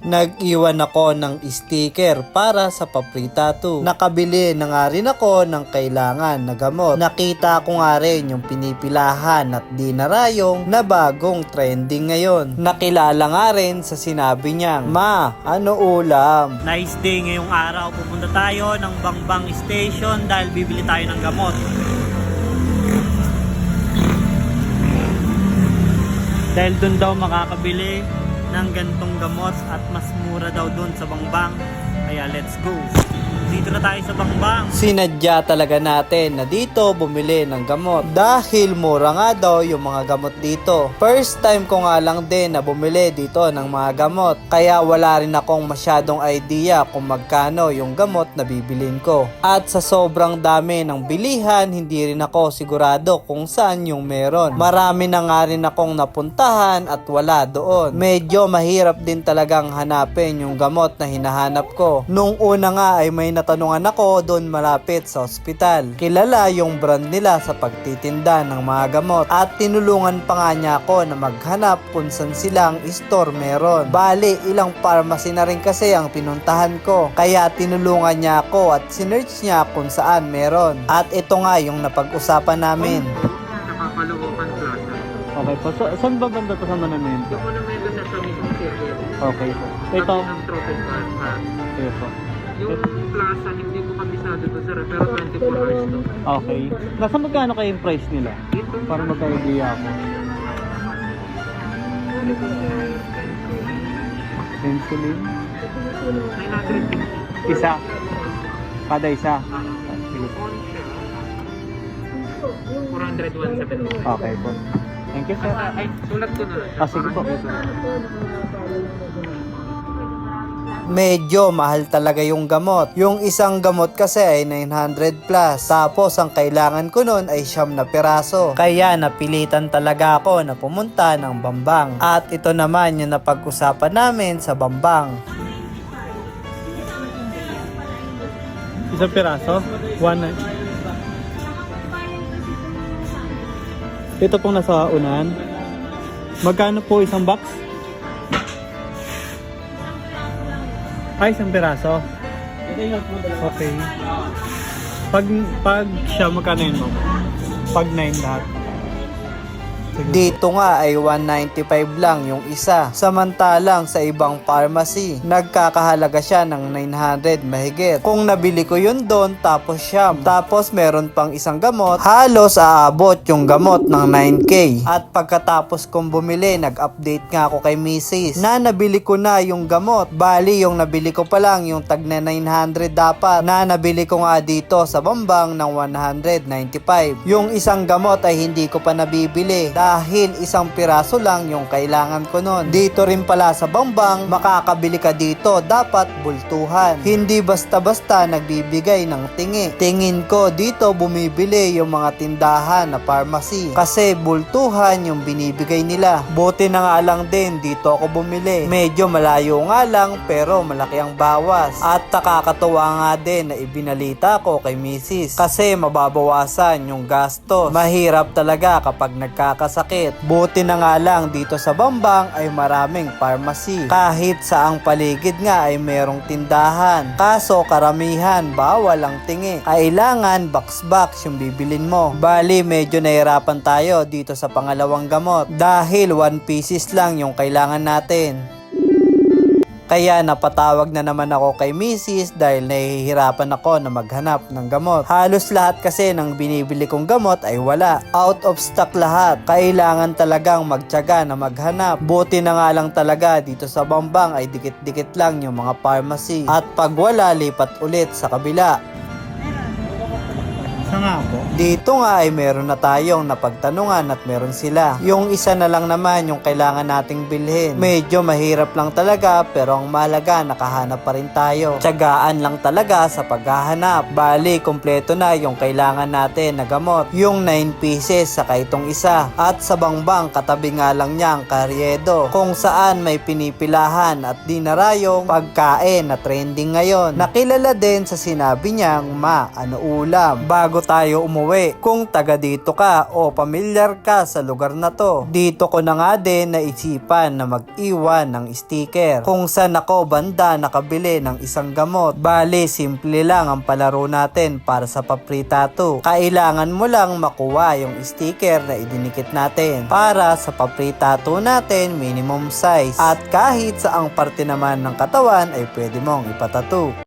Nag-iwan ako ng sticker para sa pa-free tattoo. Nakabili na nga rin ako ng kailangan na gamot. Nakita ko nga rin yung pinipilahan at dinarayong na bagong trending ngayon. Nakilala nga rin sa sinabi niyang, "Ma, ano ulam?" Nice day ngayong araw. Pupunta tayo ng Bangbang Station dahil bibili tayo ng gamot. Dahil doon daw makakabili ng gantong gamot at mas mura daw doon sa Bangbang. Kaya let's go. Dito na tayo sa Bangbang. Sinadya talaga natin na dito bumili ng gamot dahil mura nga daw yung mga gamot dito. First time ko nga lang din na bumili dito ng mga gamot, kaya wala rin akong masyadong idea kung magkano yung gamot na bibilin ko. At sa sobrang dami ng bilihan, hindi rin ako sigurado kung saan yung meron. Marami na nga rin akong napuntahan at wala doon. Medyo mahirap din talagang hanapin yung gamot na hinahanap ko. Nung una nga ay may natanungan ako doon malapit sa ospital. Kilala yung brand nila sa pagtitinda ng mga gamot at tinulungan pa nga niya ako na maghanap kung saan silang store meron. Bali, ilang pharmacy na rin kasi ang pinuntahan ko. Kaya tinulungan niya ako at sinearch niya kung saan meron. At ito nga yung napag-usapan namin. Nakakaluokan Plaza. Okay po. So, saan ba banda to sa Monumento? Yung Monumento sa mismong circuit. Okay po. Ito. Tabi ng Trophy Park. Okay po. Yung plaza, hindi ko kabisado to sir, pero 24 hours to. Okay. Nasa magkano kayo yung price nila? Ito, Para magka-idea ako. ito sir, Insulin? 950. Isa. Kada isa. Sige. On siya. 400, 170. Okay po. Thank you, sir. Ay, sulat ko na lang. Sige po. Medyo mahal talaga yung gamot. Yung isang gamot kasi ay 900 plus. Tapos ang kailangan ko nun ay 9 na piraso. Kaya napilitan talaga ako na pumunta ng Bambang. At ito naman yung napag-usapan namin sa Bambang. Isang piraso? One. Ito pong nasa unan. Magkano po isang box? Ay, isang piraso. Okay. Pag siya, magkano yun mo? Pag 9 lahat. Sige. Dito nga ay 195 lang yung isa. Samantalang sa ibang pharmacy, nagkakahalaga siya ng 900 mahigit. Kung nabili ko yun doon, tapos siyam. Tapos meron pang isang gamot, halos aabot yung gamot ng 9K. At pagkatapos kong bumili, nag-update nga ako kay Mrs. na nabili ko na yung gamot. Bali, yung nabili ko pa lang yung tag na 900 dapat, na nabili ko nga dito sa Bambang ng 195. Yung isang gamot ay hindi ko pa nabibili dahil isang piraso lang yung kailangan ko nun. Dito rin pala sa Bambang, makakabili ka dito, dapat bultuhan. Hindi basta-basta nagbibigay ng tingi. Tingin ko dito bumibili yung mga tindahan na pharmacy kasi bultuhan yung binibigay nila. Buti na nga lang din dito ako bumili. Medyo malayo nga lang pero malaki ang bawas. At nakakatuwa nga din na ibinalita ko kay Mrs. kasi mababawasan yung gasto. Mahirap talaga kapag nagkakasakit. Buti na nga lang dito sa Bambang ay maraming pharmacy. Kahit saang paligid nga ay merong tindahan. Kaso karamihan bawal ang tingi. Kailangan box yung bibilin mo. Bali medyo nahirapan tayo dito sa pangalawang gamot dahil 1 pieces lang yung kailangan natin. Kaya napatawag na naman ako kay Mrs. dahil nahihirapan ako na maghanap ng gamot. Halos lahat kasi ng binibili kong gamot ay wala. Out of stock lahat. Kailangan talagang magtiyaga na maghanap. Buti na nga lang talaga dito sa Bambang ay dikit-dikit lang yung mga pharmacy. At pag wala, lipat ulit sa kabila. Isa nga po. Dito nga ay meron na tayong napagtanungan at meron sila. Yung isa na lang naman yung kailangan nating bilhin. Medyo mahirap lang talaga pero ang mahalaga nakahanap pa rin tayo. Tiyagaan lang talaga sa paghahanap. Bali, kompleto na yung kailangan natin na gamot. Yung 9 pieces saka itong isa. At sa Bangbang katabi nga lang niya ang Karyedo kung saan may pinipilahan at dinarayong pagkain na trending ngayon. Nakilala din sa sinabi niyang, "Ma, ano ulam?" Bago tayo umuwi. Kung taga dito ka o pamilyar ka sa lugar na to, dito ko na nga din naisipan na mag-iwan ng sticker kung saan ako banda nakabili ng isang gamot. Bale, simple lang ang palaro natin para sa pa-free tattoo. Kailangan mo lang makuha yung sticker na idinikit natin para sa pa-free tattoo natin minimum size. At kahit saang parte naman ng katawan ay pwede mong ipatattoo.